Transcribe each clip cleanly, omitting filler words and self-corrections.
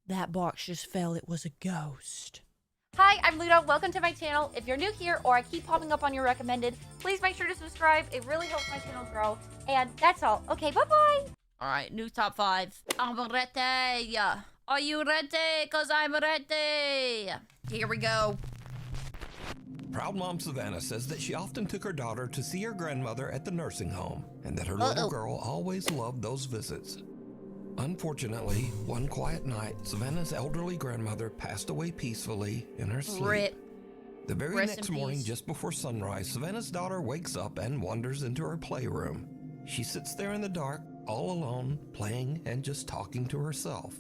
that box just fell. It was a ghost. Hi, I'm Ludo. Welcome to my channel. If you're new here or I keep popping up on your recommended, please make sure to subscribe. It really helps my channel grow. And that's all. Okay, bye-bye. All right, new top 5. I'm ready. Are you ready? Because I'm ready. Here we go. Proud mom Savannah says that she often took her daughter to see her grandmother at the nursing home and that her little girl always loved those visits. Unfortunately, one quiet night, Savannah's elderly grandmother passed away peacefully in her sleep. Rip. The very Rest next in morning, peace. just before sunrise, Savannah's daughter wakes up and wanders into her playroom. She sits there in the dark, all alone, playing and just talking to herself.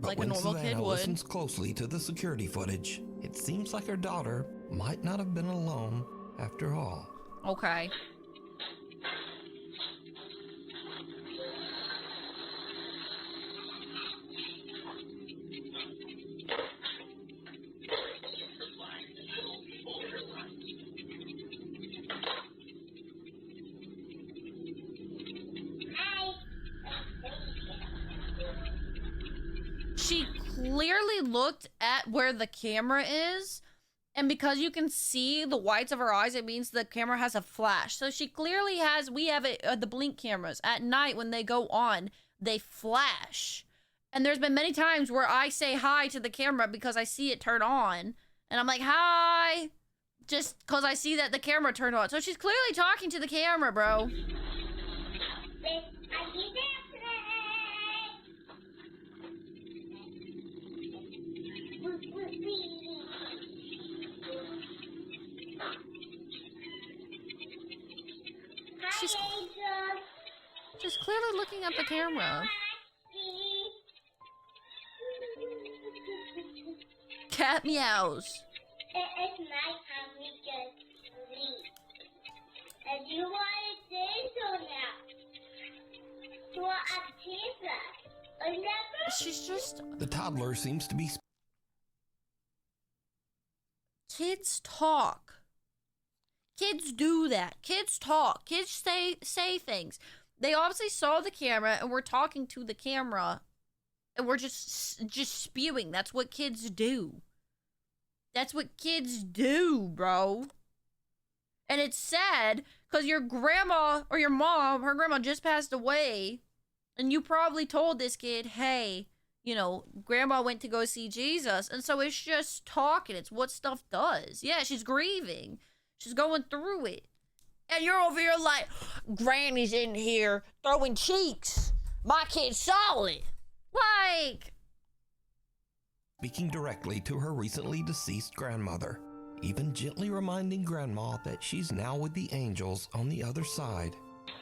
But Like a when normal kid Savannah would. listens closely to the security footage, it seems like her daughter might not have been alone after all. Okay. She clearly looked at where the camera is, and because you can see the whites of her eyes, it means the camera has a flash. So she clearly has, we have it, the blink cameras. At night when they go on, they flash. And there's been many times where I say hi to the camera because I see it turn on. And I'm like, hi, just because I see that the camera turned on. So she's clearly talking to the camera, bro. She's clearly looking at the camera. Cat meows. It's nighttime, we can sleep. And you want to say so now. You want a pizza. Remember? She's just... The toddler seems to be Kids talk. Kids do that. Kids talk. Kids say things. They obviously saw the camera and were talking to the camera, and we're just spewing. That's what kids do. That's what kids do, bro. And it's sad because your grandma or your mom, her grandma just passed away, and you probably told this kid, hey, you know, grandma went to go see Jesus. And so it's just talking. It's what stuff does. Yeah, she's grieving. She's going through it. And you're over here like, Granny's in here throwing cheeks. My kid's solid. Like... speaking directly to her recently deceased grandmother, even gently reminding Grandma that she's now with the angels on the other side. Hi,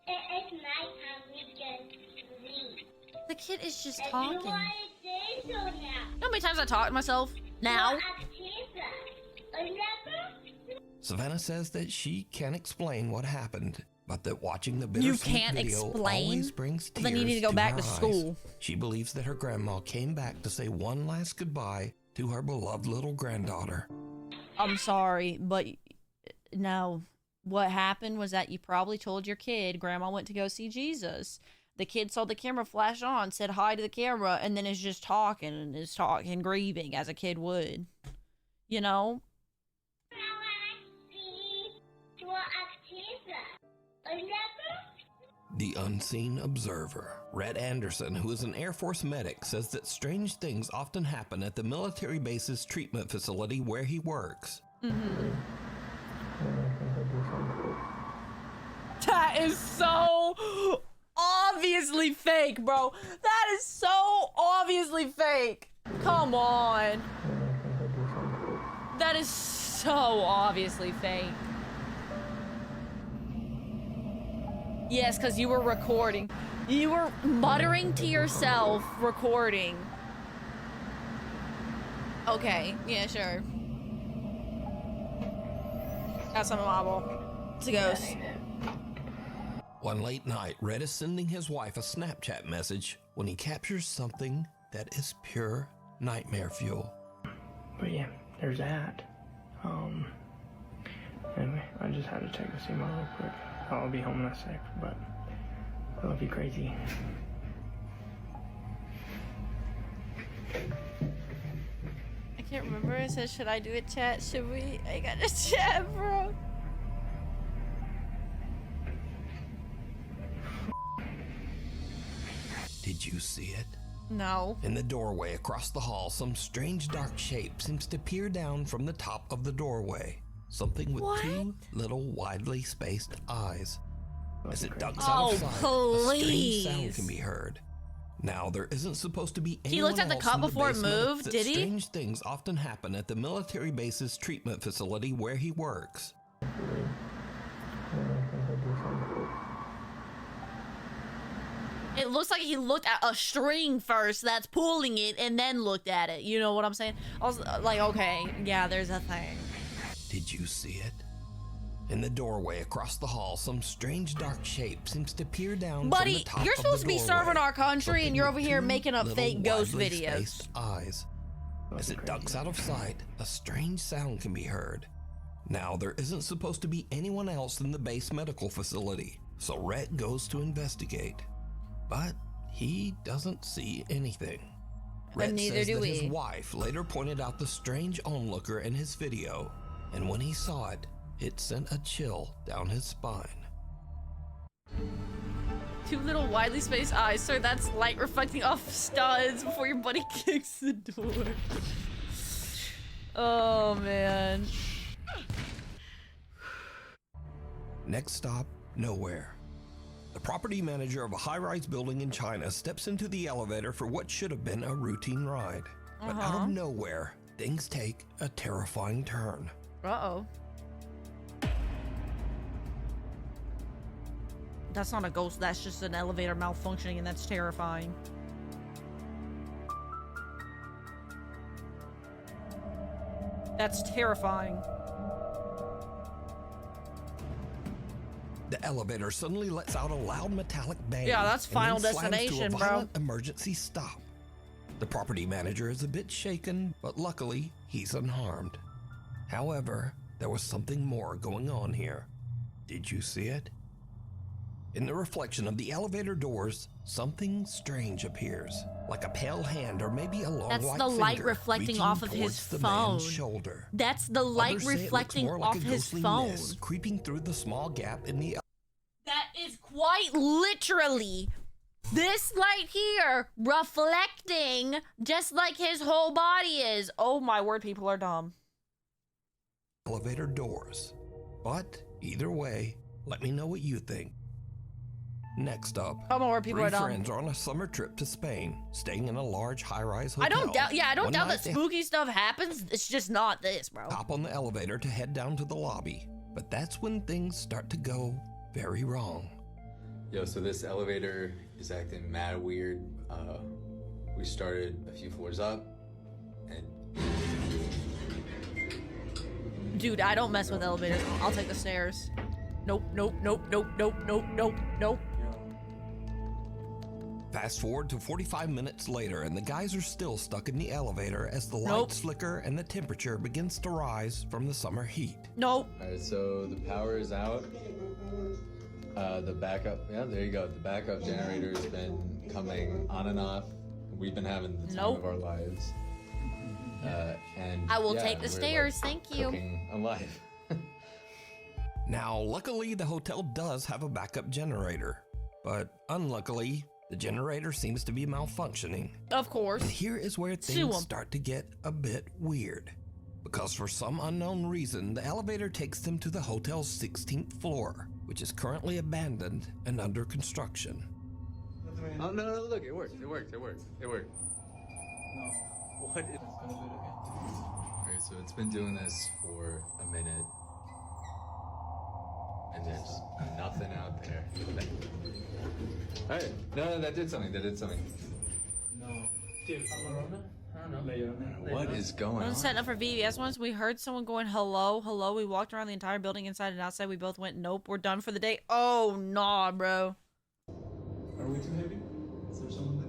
Grandma. It's nighttime, we can sleep. The kid is just And you talking. want to say so now. You know how many times I talk to myself? Now? You want a pizza. Remember? Savannah says that she can't explain what happened, but that watching the You bittersweet can't video explain? always brings tears Then you need to go back her to eyes. school. She believes that her grandma came back to say one last goodbye to her beloved little granddaughter. I'm sorry, but no. What happened was that you probably told your kid grandma went to go see Jesus. The kid saw the camera flash on, said hi to the camera, and then is just talking and is talking, grieving as a kid would. You know? You want a pizza. Remember? The unseen observer, Rhett Anderson, who is an Air Force medic, says that strange things often happen at the military base's treatment facility where he works. That is so obviously fake, bro. That is so obviously fake. Come on. That is so obviously fake. Yes, because you were recording. You were muttering to yourself, recording. Okay, yeah, sure. That's unreliable. It's a ghost. One late night, Rhett is sending his wife a Snapchat message when he captures something that is pure nightmare fuel. But yeah, there's that. Anyway, I just had to check to see mom real quick. I'll be home in a sec, but I love you crazy. I can't remember. It says, should I do a chat? Should we? I got a chat, bro. Did you see it? No. In the doorway across the hall, some strange dark shape seems to peer down from the top of the doorway. Something with What? two little widely spaced eyes. As it ducks Oh, out of sight, a please. strange sound can be heard. Now, there isn't supposed to be anyone He looked at the else cup in the before it basement, moved, but did he? Strange things often happen at the military base's treatment facility where he works. It looks like he looked at a string first that's pulling it and then looked at it. You know what I'm saying? I was like, okay, yeah, there's a thing. Did you see it? In the doorway across the hall, some strange dark shape seems to peer down from the Buddy, top you're of the supposed to be serving doorway. our country Something and you're with over here two making up little fake ghost widely videos. spaced eyes. As it ducks out of sight, a strange sound can be heard. Now, there isn't supposed to be anyone else in the base medical facility, so Rhett goes to investigate. But he doesn't see anything. Rhett neither says do that we. his wife later pointed out the strange onlooker in his video, and when he saw it, it sent a chill down his spine. Two little widely spaced eyes, sir. That's light reflecting off studs before your buddy kicks the door. Oh, man. Next stop, nowhere. The property manager of a high-rise building in China steps into the elevator for what should have been a routine ride. But out of nowhere, things take a terrifying turn. Uh-oh. That's not a ghost, that's just an elevator malfunctioning, and that's terrifying. That's terrifying. The elevator suddenly lets out a loud metallic bang. Yeah, that's and Final then slams Destination, to a bro. violent emergency stop. The property manager is a bit shaken, but luckily, he's unharmed. However, there was something more going on here. Did you see it? In the reflection of the elevator doors, something strange appears, like a pale hand or maybe a long That's white the light finger reflecting reaching off of towards his the phone. man's shoulder. That's the light Others say it looks reflecting more like off a his ghostly phone. mist creeping through the small gap in the That is quite literally this light here reflecting just like his whole body is. Oh my word, people are dumb. elevator doors. But either way, let me know what you think. Next up, Oh my word, people three are dumb. friends are on a summer trip to Spain, staying in a large high-rise hotel. I don't doubt, yeah, I don't One doubt night that they spooky stuff happens. It's just not this, bro. hop on the elevator to head down to the lobby. But that's when things start to go very wrong. Yo, so this elevator is acting mad weird. We started a few floors up, and Dude, I don't mess with elevators. I'll take the stairs. Nope, nope, nope, nope, nope, nope, nope, nope. Fast forward to 45 minutes later, and the guys are still stuck in the elevator as the Nope. lights flicker and the temperature begins to rise from the summer heat. Nope. alright, so the power is out. The backup, yeah, there you go. The backup generator has been coming on and off. We've been having the time Nope. of our lives. And I will yeah, take the we're, stairs, like, thank you. cooking alive. Now, luckily, the hotel does have a backup generator, but unluckily, the generator seems to be malfunctioning. Of course. And here is where Sue things 'em. start to get a bit weird. Because for some unknown reason, the elevator takes them to the hotel's 16th floor, which is currently abandoned and under construction. Oh, no, look, it worked. It worked. What is... Alright, so it's been doing this for a minute. And there's nothing out there. Alright, no, that did something. What is going When on? setting up for VBS once, we heard someone going, hello, hello. We walked around the entire building inside and outside. We both went, nope, we're done for the day. Oh, nah, bro. Are we too heavy? Is there someone there?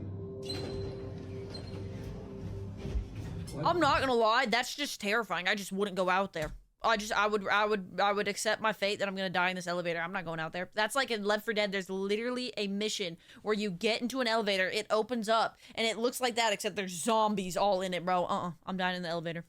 I'm not gonna lie, that's just terrifying. I just wouldn't go out there. I would accept my fate that I'm gonna die in this elevator. I'm not going out there. That's like in Left 4 Dead. There's literally a mission where you get into an elevator, it opens up, and it looks like that, except there's zombies all in it, bro. I'm dying in the elevator.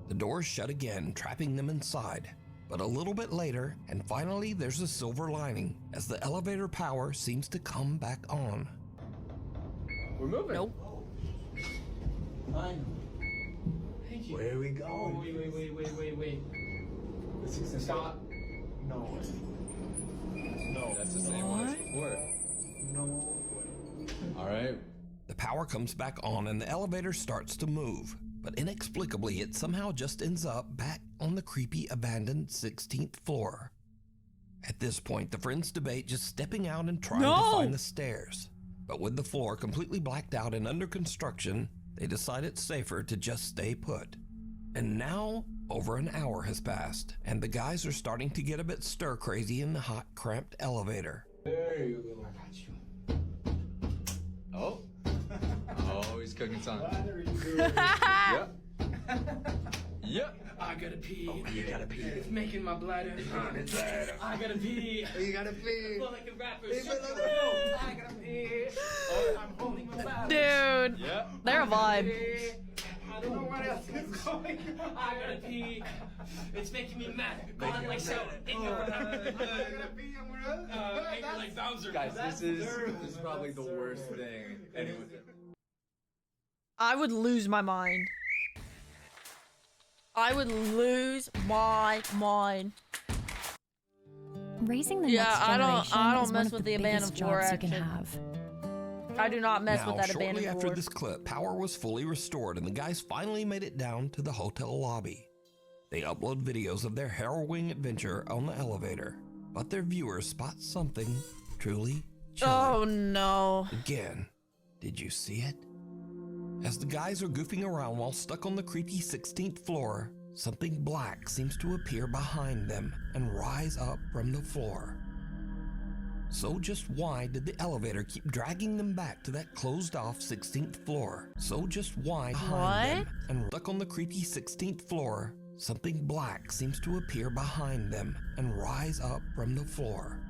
The doors shut again, trapping them inside. But a little bit later, and finally there's a silver lining, as the elevator power seems to come back on. We're moving. Nope. Fine. Thank you. Where are we going? Oh, wait. The 16th Stop. No. No. That's the same one as before. No. All right. The power comes back on and the elevator starts to move, but inexplicably it somehow just ends up back on the creepy abandoned 16th floor. At this point, the friends debate just stepping out and trying to find the stairs. But with the floor completely blacked out and under construction, they decide it's safer to just stay put. And now, over an hour has passed, and the guys are starting to get a bit stir-crazy in the hot, cramped elevator. There you go. I got you. Oh. Oh, he's cooking something. What are you doing? Yep. Yep. I gotta pee. Oh, you gotta pee. It's making my bladder. I gotta pee. You gotta pee. Feel like a rapper. Hey, but look. I gotta pee. I'm holding my bladder. Dude, Yep. they're a vibe. I don't know what else is going on. I gotta pee. It's making me mad. Going like so. Angry like Bowser. Guys, this is probably the worst thing anyone's ever. I would lose my mind. I would lose my mind. Raising the Yeah, next I generation don't is mess one of with the the biggest abandoned floor jobs you can action. have. I do not mess Now, with that shortly abandoned after floor. this clip, power was fully restored and the guys finally made it down to the hotel lobby. They upload videos of their harrowing adventure on the elevator, but their viewers spot something truly chilling. Oh no. Again, did you see it? As the guys are goofing around while stuck on the creepy 16th floor, something black seems to appear behind them and rise up from the floor. So just why did the elevator keep dragging them back to that closed-off 16th floor? So just why behind them and stuck on the creepy 16th floor, something black seems to appear behind them and rise up from the floor.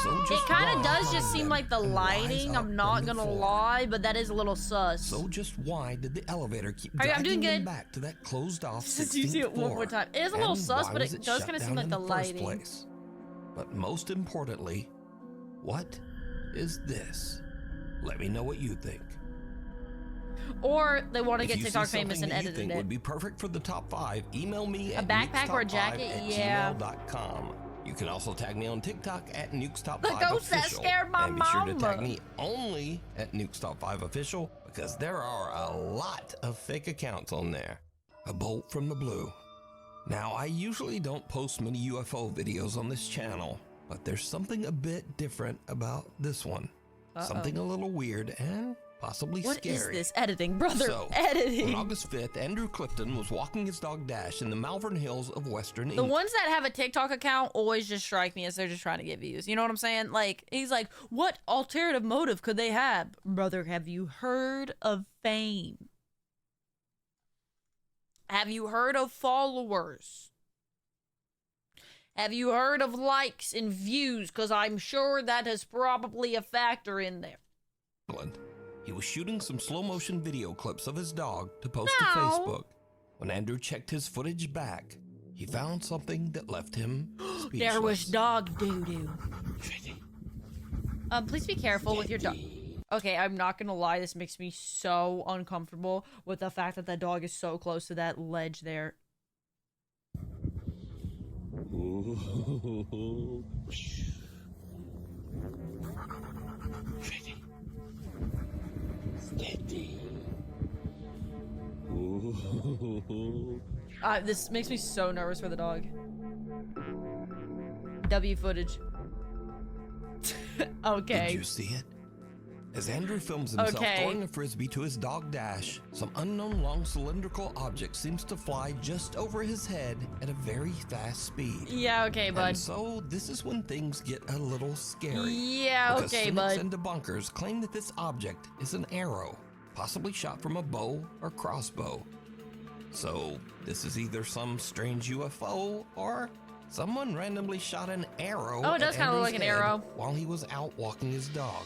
So It just kind why of does behind just seem them like the and rise lighting. up I'm not from the gonna floor? lie, but that is a little sus. So just why did the elevator keep Alright, I'm dragging doing them good. back to that closed-off 16th Did you see it floor? one more time? It is a little And sus, why but was it does shut kind of down seem like in the first lighting. place? But most importantly, what is this? Let me know what you think. Or they want to If get you see TikTok famous something and that you edited think it. would be perfect for the top 5, email me A at backpack or a jacket? Yeah. nukestop5@gmail.com. You can also tag me on TikTok at nukestop5official. The ghost that scared my and be sure to mama. tag me only at nukestop5official because there are a lot of fake accounts on there. A bolt from the blue. Now, I usually don't post many UFO videos on this channel, but there's something a bit different about this one. Something a little weird and possibly What scary. is this editing, brother? So, Editing. on August 5th, Andrew Clifton was walking his dog Dash in the Malvern Hills of Western The England. ones that have a TikTok account always just strike me as they're just trying to get views. You know what I'm saying? Like, he's like, what alternative motive could they have? Brother, have you heard of fame? Have you heard of followers? Have you heard of likes and views? Because I'm sure that is probably a factor in there. He was shooting some slow-motion video clips of his dog to post to No. Facebook. When Andrew checked his footage back, he found something that left him speechless. There was dog doo-doo. Please be careful with your dog. Okay, I'm not gonna lie, this makes me so uncomfortable with the fact that the dog is so close to that ledge there. This makes me so nervous for the dog. W footage. Okay. Did you see it? As Andrew films himself Okay. throwing a frisbee to his dog Dash, some unknown long cylindrical object seems to fly just over his head at a very fast speed. Yeah, okay, bud. And so this is when things get a little scary. Yeah, because okay, cynics bud. and debunkers claim that this object is an arrow. possibly shot from a bow or crossbow. So this is either some strange UFO or someone randomly shot an arrow. Oh, it does kind of look like an arrow while he was out walking his dog.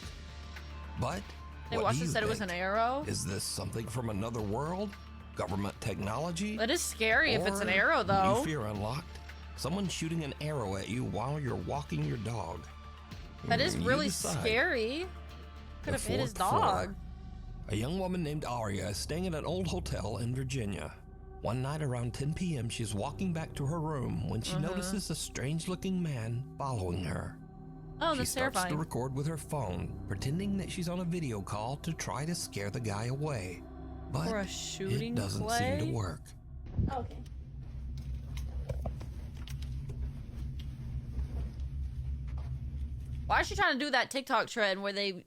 But they what watched do and you said it was think? an arrow. Is this something from another world? Government technology? That is scary if it's an Or arrow, though. New fear unlocked. Someone shooting an arrow at you while you're walking your dog. That is You really decide. scary. Could The have hit his fourth floor. dog. A young woman named Aria is staying at an old hotel in Virginia. One night around 10 p.m., she's walking back to her room when she notices a strange-looking man following her. Oh, She that's starts terrifying. to record with her phone, pretending that she's on a video call to try to scare the guy away. But Or a shooting it doesn't play? seem to work. Okay. Why is she trying to do that TikTok trend where they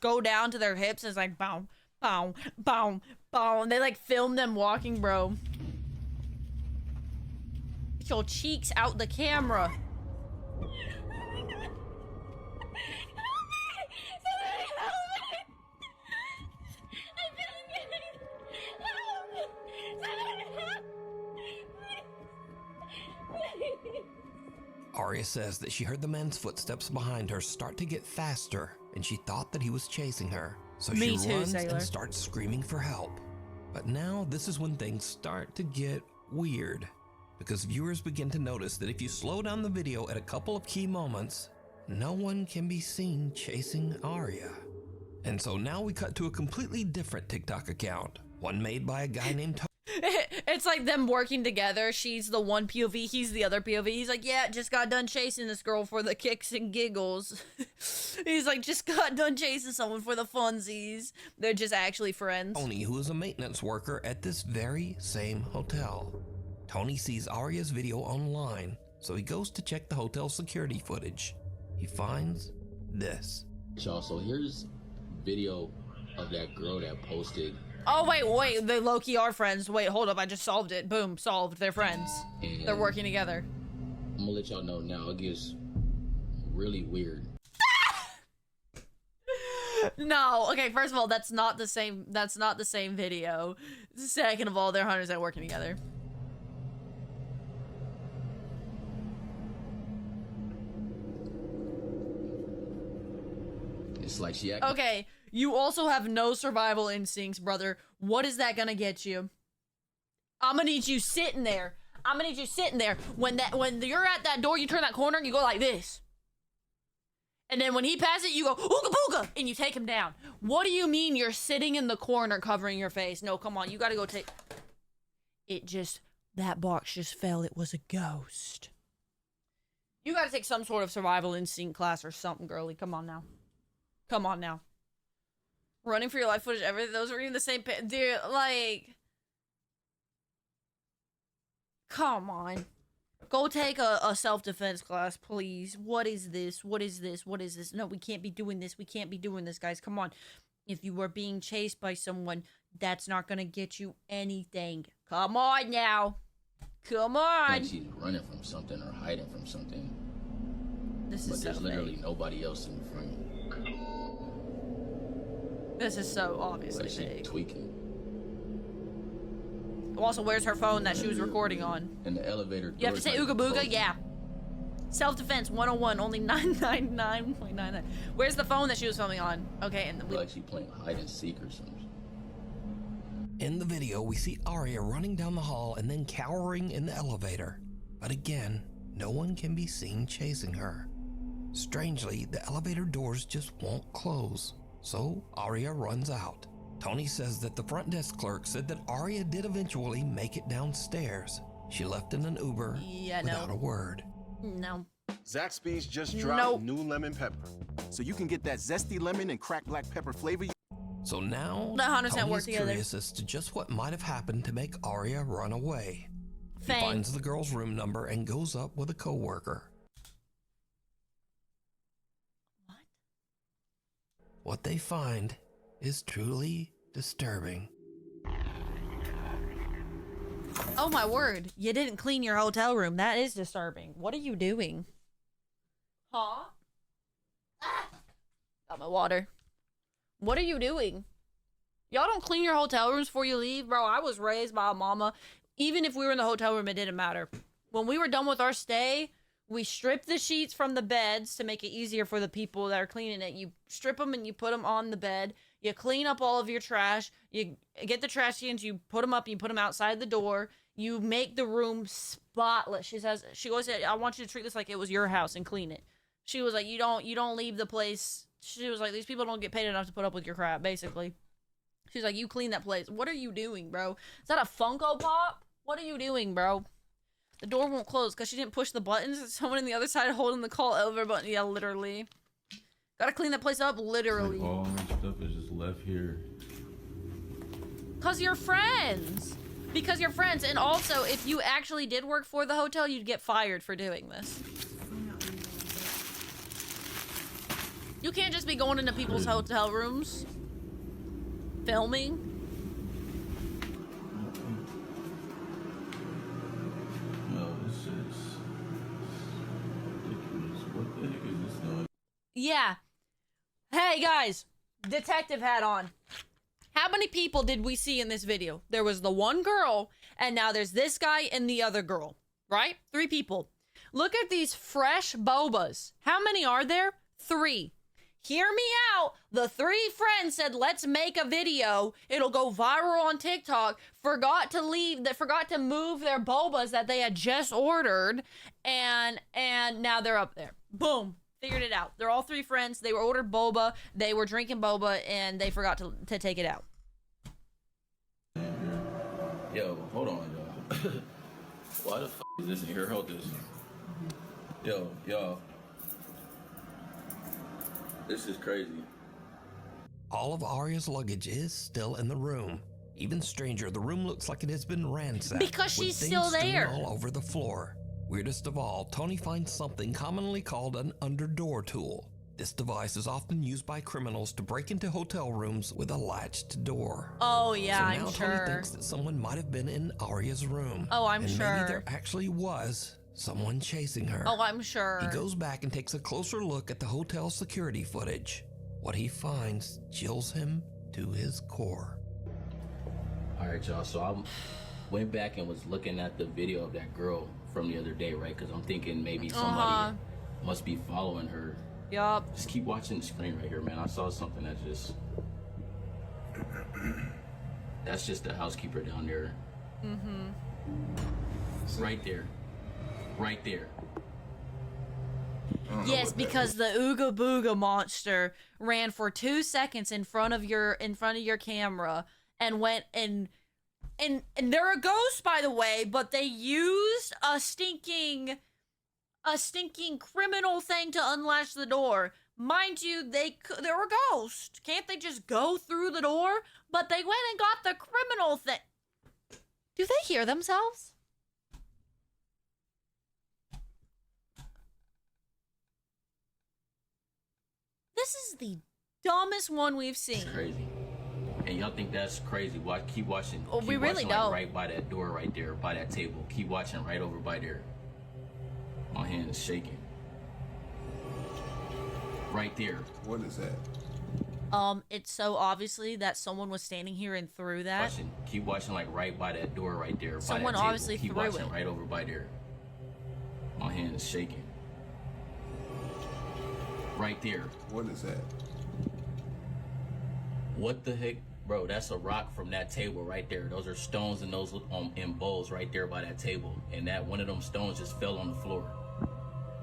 go down to their hips and it's like bow, bow, bow, bow, and they like film them walking, bro? Get your cheeks out the camera. Aria says that she heard the man's footsteps behind her start to get faster, and she thought that he was chasing her. So Me she too, runs Sailor. and starts screaming for help. But now this is when things start to get weird, because viewers begin to notice that if you slow down the video at a couple of key moments, no one can be seen chasing Aria. And so now we cut to a completely different TikTok account, one made by a guy named It's like them working together. She's the one POV, he's the other POV. He's like, yeah, just got done chasing this girl for the kicks and giggles. He's like, just got done chasing someone for the funsies. They're just actually friends. Tony, who is a maintenance worker at this very same hotel. Tony sees Aria's video online, so he goes to check the hotel security footage. He finds this. Y'all, so here's video of that girl that posted. Oh, wait, they low-key are friends. Wait, hold up, I just solved it. Boom, solved. They're friends. And They're working together. I'm gonna let y'all know now, it gets really weird. No, okay, first of all, that's not the same video. Second of all, they're 100% working together. It's like she Okay, you also have no survival instincts, brother. What is that gonna get you? I'm gonna need you sitting there. When you're at that door, you turn that corner and you go like this. And then when he passes it, you go ooga booga and you take him down. What do you mean you're sitting in the corner covering your face? No, come on, you gotta go take. That box just fell. It was a ghost. You gotta take some sort of survival instinct class or something, girly. Come on now. Running for your life footage, everything. Those are even the same. Dude, like. Come on. Go take a self-defense class, please. What is this? No, we can't be doing this. Guys. Come on. If you were being chased by someone, that's not gonna get you anything. Come on now. like she's running from something or hiding from something. But there's literally nobody else in front. This is so obviously Like she's fake. tweaking. Also, where's her phone that she was recording on? In the elevator. You have to say ooga booga? Yeah. Self-defense 101, only 999.99. Where's the phone that she was filming on? Okay, and Like she playing hide and seek or something. In the video, we see Aria running down the hall and then cowering in the elevator. But again, no one can be seen chasing her. Strangely, the elevator doors just won't close, so Aria runs out. Tony says that the front desk clerk said that Aria did eventually make it downstairs. She left in an Uber without a word. No. Zaxby's just dropped new lemon pepper, so you can get that zesty lemon and cracked black pepper flavor. So now, The 100% Tony work is together. curious as to just what might have happened to make Aria run away. Fame. He finds the girl's room number and goes up with a coworker. What they find is truly disturbing. Oh my word. You didn't clean your hotel room. That is disturbing. What are you doing? Huh? Got my water. What are you doing? Y'all don't clean your hotel rooms before you leave, bro. I was raised by a mama. Even if we were in the hotel room, it didn't matter. When we were done with our stay, we stripped the sheets from the beds to make it easier for the people that are cleaning it. You strip them and you put them on the bed. You clean up all of your trash. You get the trash cans, you put them up, and you put them outside the door. You make the room spotless. She always said, I want you to treat this like it was your house and clean it. She was like, you don't leave the place. She was like, these people don't get paid enough to put up with your crap, basically. She's like, you clean that place. What are you doing, bro? Is that a Funko Pop? What are you doing, bro? The door won't close because she didn't push the buttons. Someone on the other side holding the call over button. Yeah, literally. Gotta clean that place up, literally. Like all my stuff is just left here. Because you're friends. Because you're friends. And also, if you actually did work for the hotel, you'd get fired for doing this. You can't just be going into people's hotel rooms. Filming. No, this is ridiculous. What the heck is this noise? Yeah. Hey, guys. Detective hat on. How many people did we see in this video? There was the one girl, and now there's this guy and the other girl, right? 3 people. Look at these fresh bobas. How many are there? 3. Hear me out. The 3 friends said, let's make a video. It'll go viral on TikTok. Forgot to move their bobas that they had just ordered. And now they're up there. Boom. Figured it out. They're all 3 friends. They were ordered boba. They were drinking boba and they forgot to take it out. Yo, hold on, y'all. Why the f is this in here? Hold this. Yo, y'all. This is crazy. All of Arya's luggage is still in the room. Even stranger, the room looks like it has been ransacked. Because she's with still things strewn there. all over the floor. Weirdest of all, Tony finds something commonly called an underdoor tool. This device is often used by criminals to break into hotel rooms with a latched door. Oh, yeah, so now I'm Tony sure. thinks that someone might have been in Arya's room. Oh, I'm and sure. maybe there actually was someone chasing her. Oh, I'm sure. He goes back and takes a closer look at the hotel security footage. What he finds chills him to his core. All right, y'all. So I went back and was looking at the video of that girl from the other day, right? Because I'm thinking maybe somebody must be following her. Yup. Just keep watching the screen right here, man. I saw something that just... That's just the housekeeper down there. Mm-hmm. Right there. Right there. Yes, because the Ooga Booga monster ran for 2 seconds in front of your camera and went and they're a ghost, by the way, but they used a stinking criminal thing to unlatch the door. Mind you, they're a ghost. Can't they just go through the door? But they went and got the criminal thing. Do they hear themselves? This is the dumbest one we've seen. It's crazy. And y'all think that's crazy? Keep watching. Oh, we really watching, don't. Like, right by that door, right there, by that table. Keep watching right over by there. My hand is shaking. Right there. What is that? It's so obviously that someone was standing here and threw that. Keep watching, like right by that door, right there. Someone by that obviously table. Keep threw watching it. right over by there. My hand is shaking. Right there. What is that? What the heck? Bro, that's a rock from that table right there. Those are stones and those in bowls right there by that table. And that one of them stones just fell on the floor.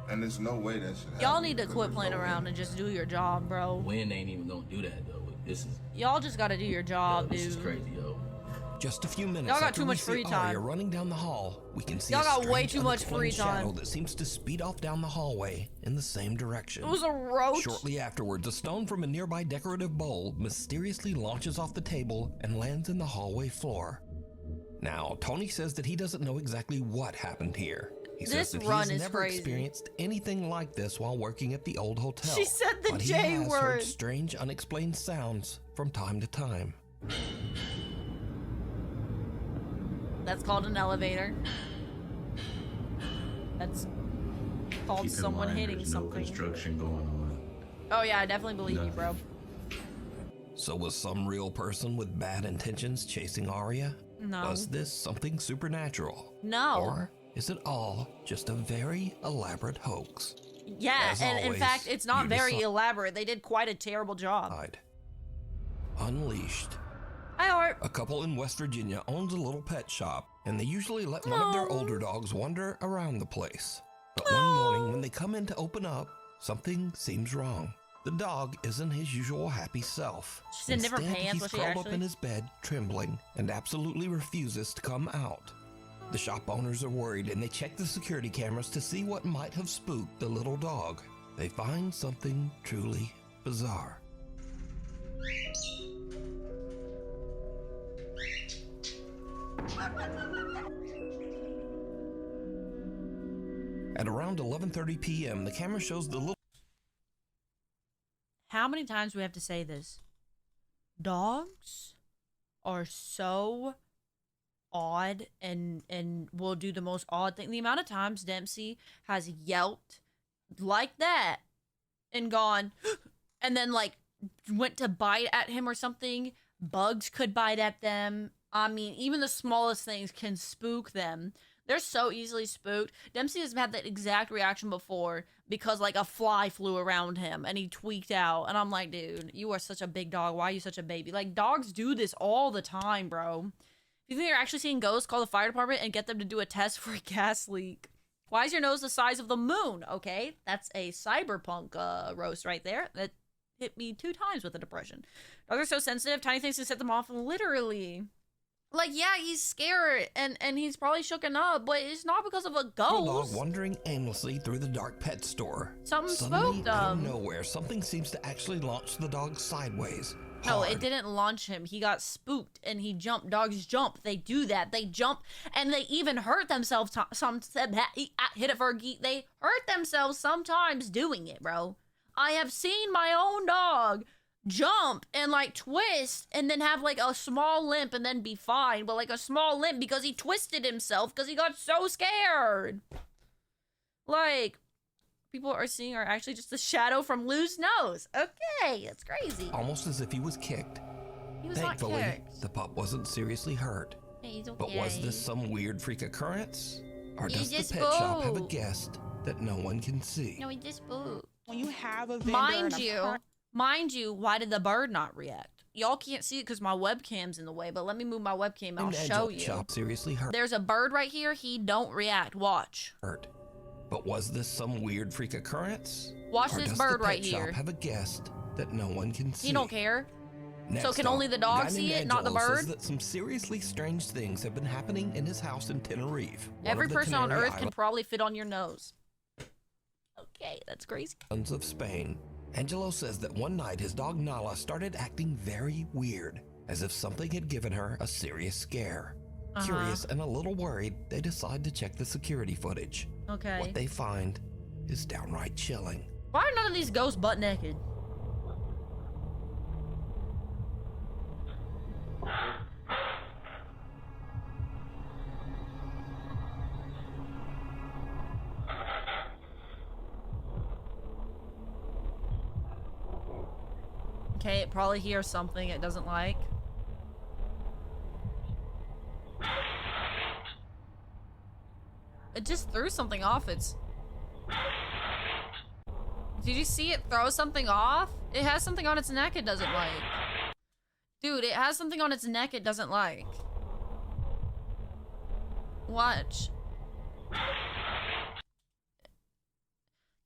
And there's no way that should happen. Y'all need to quit playing around and just do your job, bro. Wind ain't even gonna do that though. This is Y'all just gotta do your job, this dude. is crazy, yo. Just a few minutes Y'all got after too we much see free Arya time. running down the hall, we can see Y'all a got strange, way too much free unexplained shadow time. that seems to speed off down the hallway in the same direction. It was a roach. Shortly afterwards, a stone from a nearby decorative bowl mysteriously launches off the table and lands in the hallway floor. Now, Tony says that he doesn't know exactly what happened here. He This says that run he's is never crazy. experienced anything like this while working at the old hotel. She said the but J he has word. heard strange, unexplained sounds from time to time. That's called an elevator. That's called Keep in someone mind, hitting there's no something. construction going on. Oh yeah, I definitely believe you, bro. So was some real person with bad intentions chasing Arya? No. Was this something supernatural? No. Or is it all just a very elaborate hoax? Yeah, As and in always, fact, it's not you very elaborate. They did quite a terrible job. Unleashed. Hi, Art. A couple in West Virginia owns a little pet shop, and they usually let one of their older dogs wander around the place. But one morning when they come in to open up, something seems wrong. The dog isn't his usual happy self. She's in different pants. He's Was she curled up actually? in his bed, trembling, and absolutely refuses to come out. The shop owners are worried, and they check the security cameras to see what might have spooked the little dog. They find something truly bizarre. At around 11:30 p.m., the camera shows the little... How many times do we have to say this? Dogs are so odd and will do the most odd thing. The amount of times Dempsey has yelped like that and gone and then like went to bite at him or something. Bugs could bite at them. I mean, even the smallest things can spook them. They're so easily spooked. Dempsey has had that exact reaction before because like a fly flew around him and he tweaked out. And I'm like, dude, you are such a big dog. Why are you such a baby? Like, dogs do this all the time, bro. If you think you're actually seeing ghosts, call the fire department and get them to do a test for a gas leak. Why is your nose the size of the moon? Okay, that's a cyberpunk roast right there. That hit me 2 times with a depression. Dogs are so sensitive. Tiny things can set them off literally. Like, yeah, he's scared and he's probably shooken up, but it's not because of a dog ghost. wandering aimlessly through the dark pet store. Something Suddenly, spooked out of him. nowhere, something seems to actually launch the dog sideways. No, hard. it didn't launch him. He got spooked and he jumped. Dogs jump. They do that. They jump and they even hurt themselves. Hit it for a geek. They hurt themselves sometimes doing it, bro. I have seen my own dog jump and like twist and then have like a small limp and then be fine, but like a small limp because he twisted himself because he got so scared. Like, people are seeing are actually just a shadow from Lou's nose. Okay, that's crazy. Almost as if he was kicked. He was not Thankfully, kicked. the pup wasn't seriously hurt. Yeah, he's okay. But was this some weird freak occurrence? Or He does the just pet shop have a spooked. guest that no one can see? No, he just spooked. When you have a vendor Mind you, why did the bird not react? Y'all can't see it because my webcam's in the way, but let me move my webcam. I'll show you. Shop seriously hurt. There's a bird right here. He don't react. Watch. But was this some weird freak occurrence? Watch Or this does bird the right pet shop here. have a guest that no one can see? He don't care. Next So can up, only the a dog guy see named it, not the Angelo bird? says that some seriously strange things have been happening in his house in Tenerife. one Every of the person on Canary Earth can probably fit on your nose. Okay, that's crazy. Islands of Spain. Angelo says that one night his dog Nala started acting very weird, as if something had given her a serious scare. Curious and a little worried, they decide to check the security footage. Okay. What they find is downright chilling. Why are none of these ghosts butt naked? Okay, it probably hears something it doesn't like. It just threw something off its... Did you see it throw something off? It has something on its neck it doesn't like. Dude, it has something on its neck it doesn't like. Watch.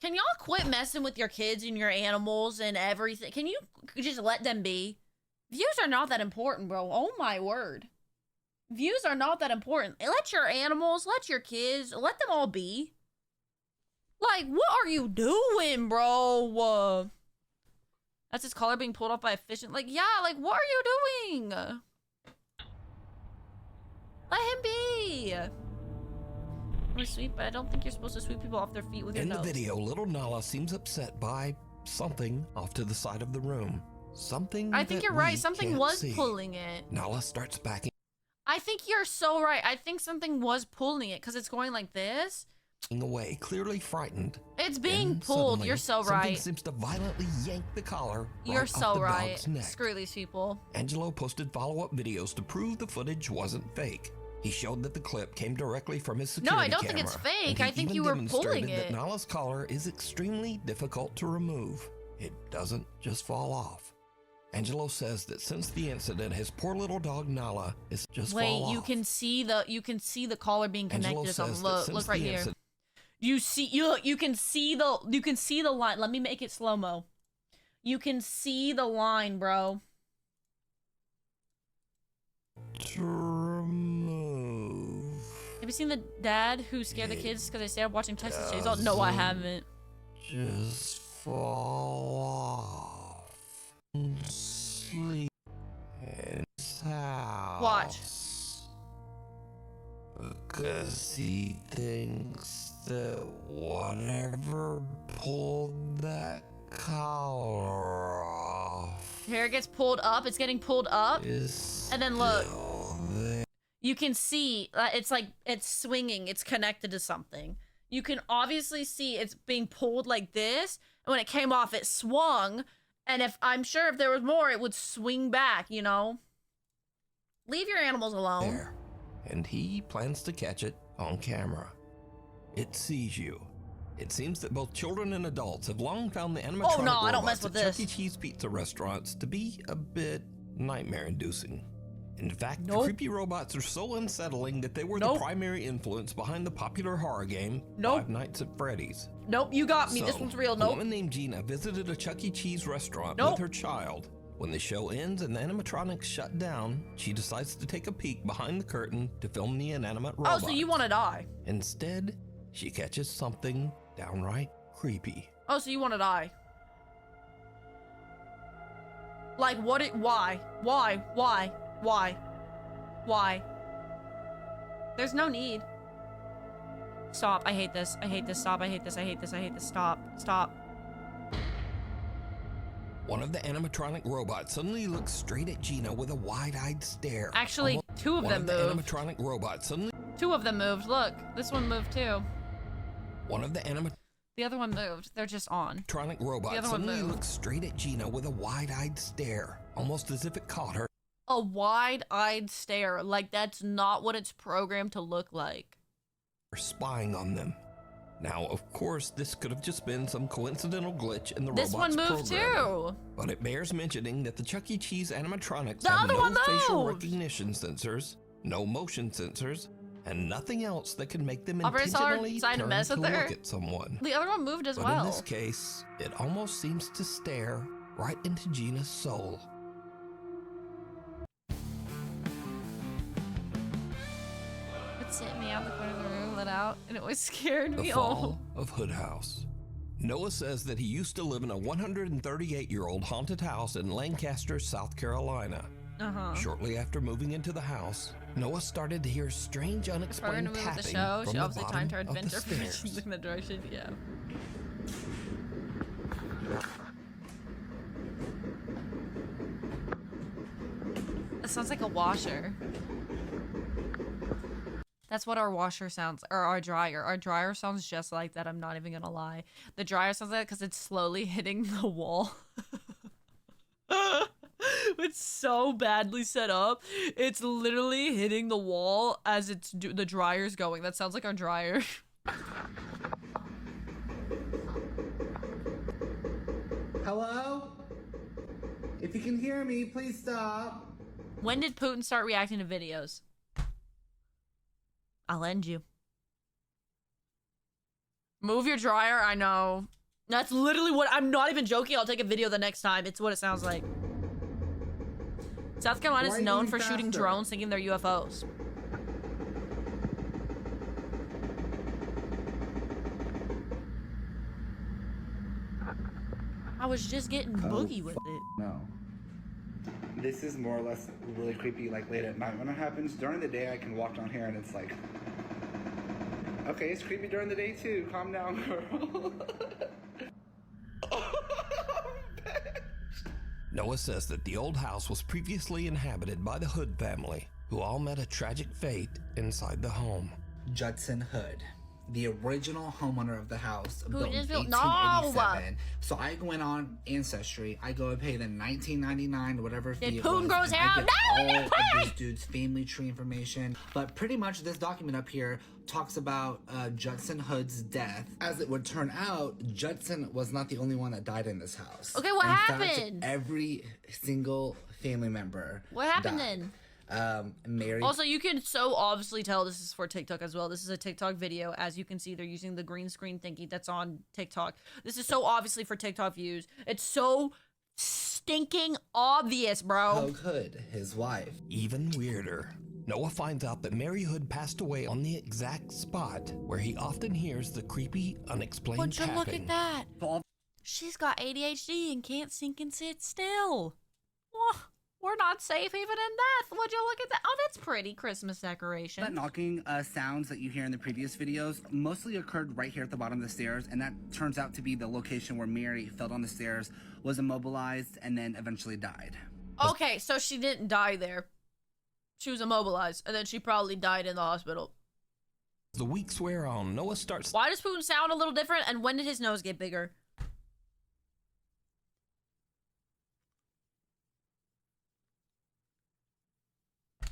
Can y'all quit messing with your kids and your animals and everything? Can you just let them be? Views are not that important, bro. Oh my word. Views are not that important. Let your animals, let your kids, let them all be. Like, what are you doing, bro? That's his collar being pulled off by a fish. Like, yeah, like, what are you doing? Let him be. We sweep, but I don't think you're supposed to sweep people off their feet with your In nose. the video, little Nala seems upset by something off to the side of the room. Something I think that you're right. we Something can't was see. pulling it. Nala starts backing. I think you're so right. I think something was pulling it because it's going like this. away, clearly frightened. It's being Then, pulled. suddenly, You're so something right. seems to violently yank the collar You're right off so the right. dog's neck. Screw these people. Angelo posted follow-up videos to prove the footage wasn't fake. He showed that the clip came directly from his security No, I don't camera, think it's fake. and he I think even you were demonstrated pulling it. that Nala's collar is extremely difficult to remove. It doesn't just fall off. Angelo says that since the incident, his poor little dog Nala is just fall off. Wait, you can see the collar being connected to something. Look right here. You can see the line. Let me make it slow-mo. You can see the line, bro. To remove. Have you seen the dad who scared the kids because they stayed up watching Texas Chainsaw? No, I haven't. Just fall off. Sleep in his house. Watch. Because he thinks that whatever pulled that collar off Here it gets pulled up. It's getting pulled up. And then look. You can see it's like it's swinging. It's connected to something. You can obviously see it's being pulled like this. And when it came off, it swung. And I'm sure if there was more, it would swing back, you know? Leave your animals alone. There. And he plans to catch it on camera. It sees you. It seems that both children and adults have long found the animatronic I don't mess robots with at this. Chuck E. Cheese pizza restaurants to be a bit nightmare-inducing. In fact, the creepy robots are so unsettling that they were the primary influence behind the popular horror game Five Nights at Freddy's. Nope, you got me. So, This one's real. A Nope. woman named Gina visited a Chuck E. Cheese restaurant with her child. When the show ends and the animatronics shut down, she decides to take a peek behind the curtain to film the inanimate robot. Oh, so you want to die? Instead, she catches something downright creepy. Oh, so you want to die? Like, what? Why? Why? There's no need. Stop. I hate this. I hate this. Stop. I hate this. I hate this. I hate this. Stop. Stop. One of the animatronic robots suddenly looks straight at Gina with a wide-eyed stare. Actually, two of them moved. One of the animatronic robots suddenly... Two of them moved. Look, this one moved too. One of the The other one moved. They're just on. animatronic robots suddenly looks straight at Gina with a wide-eyed stare, almost as if it caught her. A wide-eyed stare. Like, that's not what it's programmed to look like. Spying on them. Now, of course, this could have just been some coincidental glitch in the This robot's one moved programming. too. But it bears mentioning that the Chuck E. Cheese animatronics The have other no one facial moved. recognition sensors, no motion sensors, and nothing else that can make them Operator saw her intentionally decide to turn mess to with her. look at someone. The other one moved as But well. in this case, it almost seems to stare right into Gina's soul. It sent me out the corner of the room, let out, and it was scared The me. fall of Hood House. Noah says that he used to live in a 138-year-old haunted house in Lancaster, South Carolina. Shortly after moving into the house, Noah started to hear strange, If we're unexplained gonna move tapping with the show, from she the obviously timed her bottom of the adventure for stairs. in the direction. Yeah. It sounds like a washer. That's what our washer sounds, or our dryer. Our dryer sounds just like that. I'm not even gonna lie. The dryer sounds like that because it's slowly hitting the wall. It's so badly set up. It's literally hitting the wall as the dryer's going. That sounds like our dryer. Hello? If you can hear me, please stop. When did Putin start reacting to videos? I'll end you. Move your dryer, I know. That's literally what, I'm not even joking. I'll take a video the next time. It's what it sounds like. South Carolina is known for shooting drones thinking they're UFOs. I was just getting boogie with it. No. This is more or less really creepy, like late at night when it happens. During the day, I can walk down here and it's like, okay, it's creepy during the day too. Calm down, girl. Noah says that the old house was previously inhabited by the Hood family, who all met a tragic fate inside the home. Judson Hood. the original homeowner of the house, Who built in just built- 1887. So I go in on Ancestry. I go and pay them $19.99 or whatever fee it Putin was, grows and hair? I get No, all you of this dude's family tree information. But pretty much this document up here talks about Judson Hood's death. As it would turn out, Judson was not the only one that died in this house. Okay, what in happened? Fact, every single family member What happened died. then? Mary. Also, you can so obviously tell this is for TikTok as well. This is a TikTok video. As you can see, they're using the green screen thingy that's on TikTok. This is so obviously for TikTok views. It's so stinking obvious, bro. Hogue Hood, his wife. Even weirder, Noah finds out that Mary Hood passed away on the exact spot where he often hears the creepy, unexplained Would you tapping. look at that? She's got ADHD and can't sink and sit still. We're not safe even in death. Would you look at that? Oh, that's pretty Christmas decoration. That knocking sounds that you hear in the previous videos mostly occurred right here at the bottom of the stairs, and that turns out to be the location where Mary fell down the stairs, was immobilized, and then eventually died. Okay, so she didn't die there. She was immobilized, and then she probably died in the hospital. The weeks wear on, Noah starts... Why does Putin sound a little different, and when did his nose get bigger?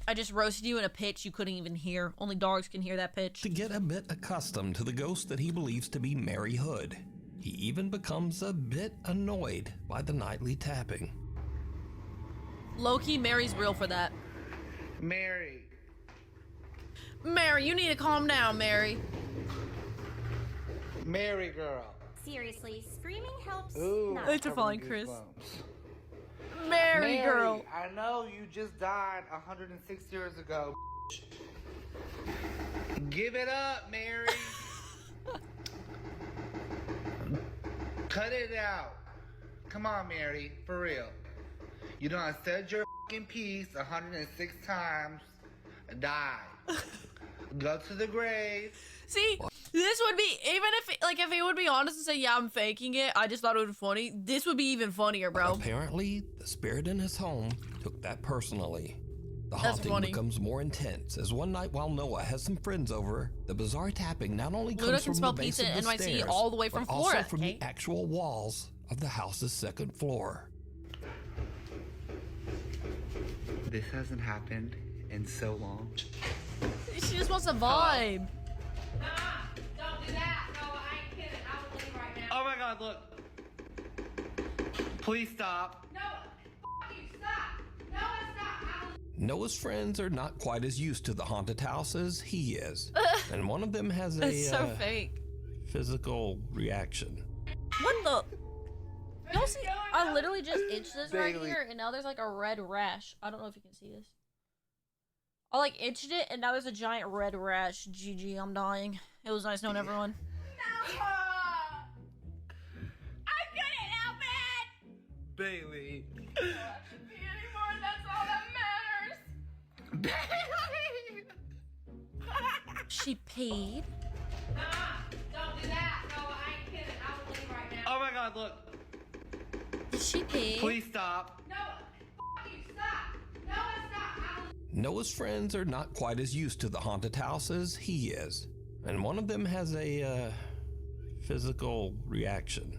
I just roasted you in a pitch you couldn't even hear. Only dogs can hear that pitch. To get a bit accustomed to the ghost that he believes to be Mary Hood. He even becomes a bit annoyed by the nightly tapping. Low-key, Mary's real for that. Mary, you need to calm down, Mary. Mary girl. Seriously, screaming helps. Ooh, not. It's a fine, Chris. Goosebumps. Mary girl. I know you just died 106 years ago. Give it up, Mary. Cut it out. Come on, Mary, for real. You done said your piece 106 times. Die. Go to the grave. See, this would be, even if he would be honest and say, yeah, I'm faking it, I just thought it would be funny, this would be even funnier, bro. Apparently, the spirit in his home took that personally. The haunting becomes more intense as one night while Noah has some friends over, the bizarre tapping not only comes from the base of the stairs, all the way from but also Florida, from the actual walls of the house's second floor. This hasn't happened in so long. She just wants a vibe. Don't do that. No, I ain't kidding. I will leave right now. Oh my god, look. Please stop. No, you stop. No, stop. Noah's friends are not quite as used to the haunted house as he is, and one of them has a It's so fake. physical reaction. What the? Y'all see? I literally just itched this right here, and now there's like a red rash. I don't know if you can see this. I like itched it, and now there's a giant red rash. GG, I'm dying. It was nice knowing everyone. No! I couldn't help it! Bailey. I don't have to pee anymore, that's all that matters. Bailey! She peed. Don't do that. No, I ain't kidding. I will leave right now. Oh my god, look. Did she pee? Please stop. No, you stop. No, stop. Noah's friends are not quite as used to the haunted house as he is, and one of them has a physical reaction.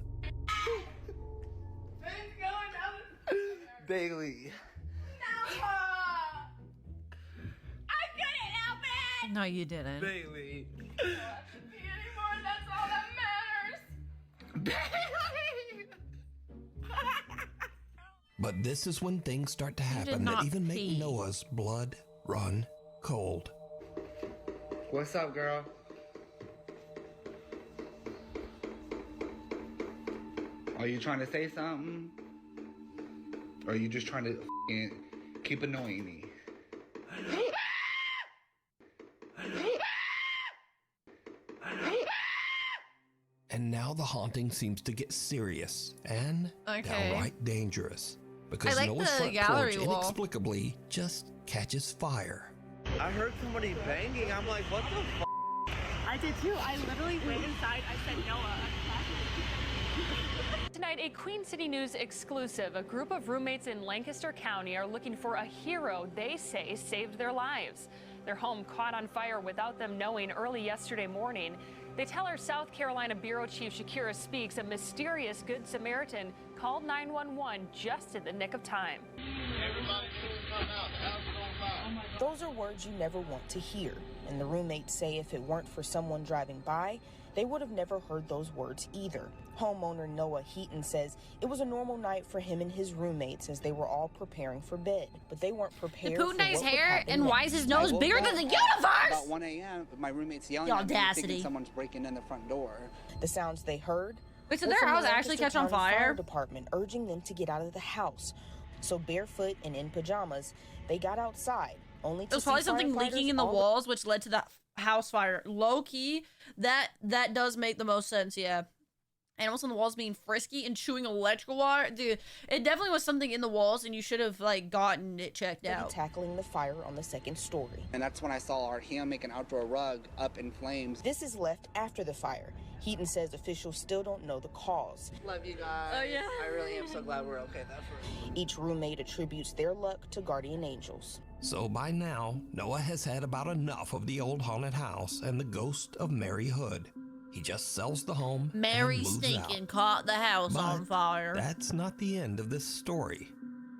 Bailey. No! I couldn't help it! No, you didn't. Bailey. I don't have to pee anymore, that's all that matters. Bailey! But this is when things start to happen that not even make pee. Noah's blood run cold. What's up, girl? Are you trying to say something? Or are you just trying to keep annoying me? And now the haunting seems to get serious and downright dangerous. Because I like Noah's the front gallery porch wall. inexplicably just catches fire. I heard somebody banging. I'm like, what the f? I did too. I literally went inside. I said, Noah. Tonight, a Queen City News exclusive. A group of roommates in Lancaster County are looking for a hero they say saved their lives. Their home caught on fire without them knowing early yesterday morning. They tell our South Carolina Bureau Chief Shakira Speaks a mysterious Good Samaritan called 911 just in the nick of time. Everybody come out. The house is on fire. Those are words you never want to hear, and the roommates say if it weren't for someone driving by, they would have never heard those words either. Homeowner Noah Heaton says it was a normal night for him and his roommates as they were all preparing for bed, but they weren't prepared for what would hair, happen and next. why is his nose bigger than the universe? About 1 a.m., my roommate's yelling at me, thinking someone's breaking in the front door. The sounds they heard Wait, so were their from house the actually Lancaster catch on County fire? Fire Department urging them to get out of the house. So barefoot and in pajamas, they got outside, only to It was see probably something firefighters leaking in the all walls, which led to that house fire. Low key, that does make the most sense, yeah. Animals on the walls being frisky and chewing electrical wire. Dude, it definitely was something in the walls, and you should have, like, gotten it checked out. tackling the fire on the second story. And that's when I saw our ham make an outdoor rug up in flames. This is left after the fire. Heaton says officials still don't know the cause. Love you guys. Oh, yeah. I really am so glad we're okay. That's for Each roommate attributes their luck to guardian angels. So by now, Noah has had about enough of the old haunted house and the ghost of Mary Hood. He just sells the home Mary and moves Stinking out. caught the house But on fire. That's not the end of this story.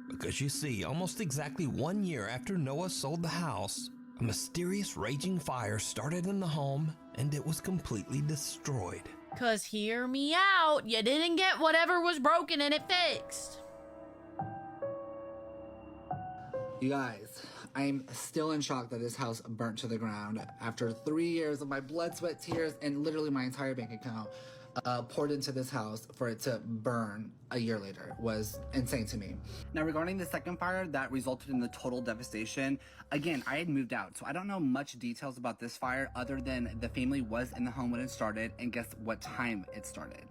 Because you see, almost exactly 1 year after Noah sold the house, a mysterious raging fire started in the home and it was completely destroyed. Cause hear me out, you didn't get whatever was broken and it fixed. You guys, I'm still in shock that this house burnt to the ground after 3 years of my blood, sweat, tears, and literally my entire bank account poured into this house for it to burn a year later was insane to me. Now, regarding the second fire that resulted in the total devastation, again, I had moved out, so I don't know much details about this fire other than the family was in the home when it started, and guess what time it started?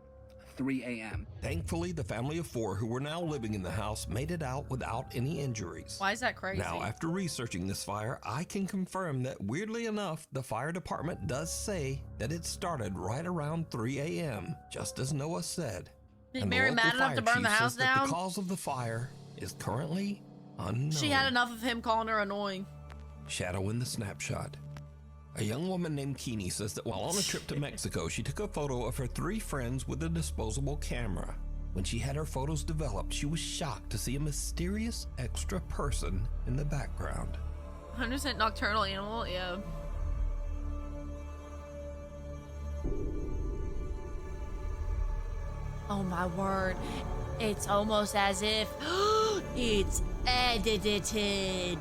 3 a.m. Thankfully, the family of 4 who were now living in the house made it out without any injuries. Why is that crazy? Now, after researching this fire, I can confirm that, weirdly enough, the fire department does say that it started right around 3 a.m., just as Noah said. Is And the Mary local mad enough to fire burn the chief house says that down? the cause of the fire is currently unknown. She had enough of him calling her annoying. Shadow in the snapshot. A young woman named Keeney says that while on a trip to Mexico, she took a photo of her 3 friends with a disposable camera. When she had her photos developed, she was shocked to see a mysterious extra person in the background. 100% nocturnal animal, yeah. Oh my word. It's almost as if it's edited.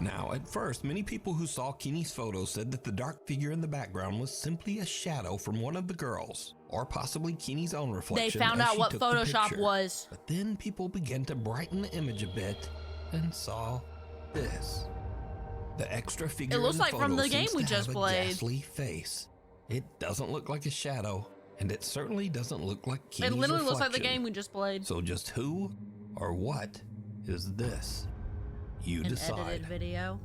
Now, at first, many people who saw Keeney's photo said that the dark figure in the background was simply a shadow from one of the girls, or possibly Keeney's own reflection. They found as out she what took the Photoshop picture. was. But then people began to brighten the image a bit and saw this. The extra figure It looks in the like photo from the game seems we to just have played. a ghastly face. It doesn't look like a shadow, and it certainly doesn't look like Keeney's It literally looks like the reflection. game we just played. So just who or what is this? You An decide. edited video.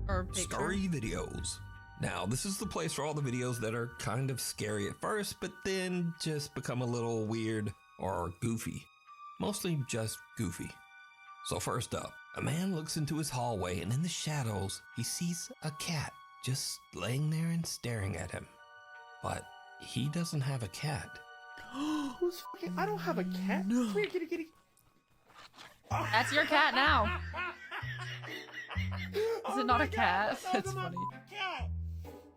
Or picture. Story videos. Now, this is the place for all the videos that are kind of scary at first, but then just become a little weird or goofy. Mostly just goofy. So first up, a man looks into his hallway and in the shadows, he sees a cat just laying there and staring at him. But he doesn't have a cat. Who's fucking? I don't have a cat. No. Come here, kitty, kitty. That's your cat now. Is it not a cat? That's funny. Cat.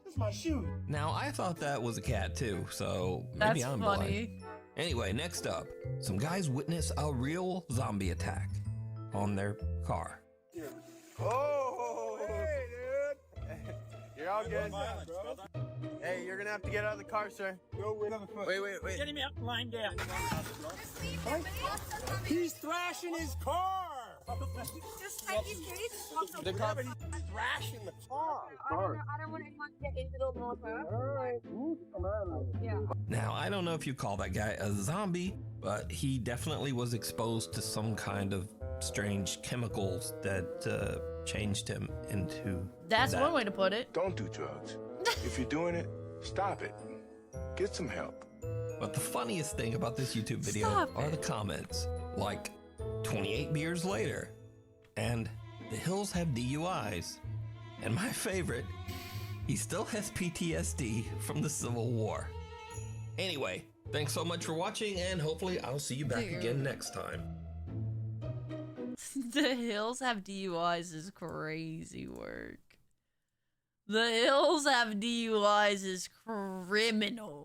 That's my shoe. Now, I thought that was a cat too, so maybe That's I'm funny. blind. Anyway, next up, some guys witness a real zombie attack on their car. Oh, hey, dude. You're all good. Hey, you're gonna have to get out of the car, sir. Wait. Get him out and line down. He's thrashing his car. Just like these kids. The car. He's thrashing the car. I don't want anyone to get into the car. Alright. Yeah. Now, I don't know if you call that guy a zombie, but he definitely was exposed to some kind of strange chemicals that changed him into That's that. one way to put it. Don't do drugs. If you're doing it, stop it. Get some help. But the funniest thing about this YouTube video Stop are the comments, like 28 beers later, and the hills have DUIs. And my favorite, He still has PTSD from the Civil War. Anyway, thanks so much for watching, and hopefully I'll see you back again next time. The Hills Have DUIs is crazy work. The Hills Have DUIs is criminal.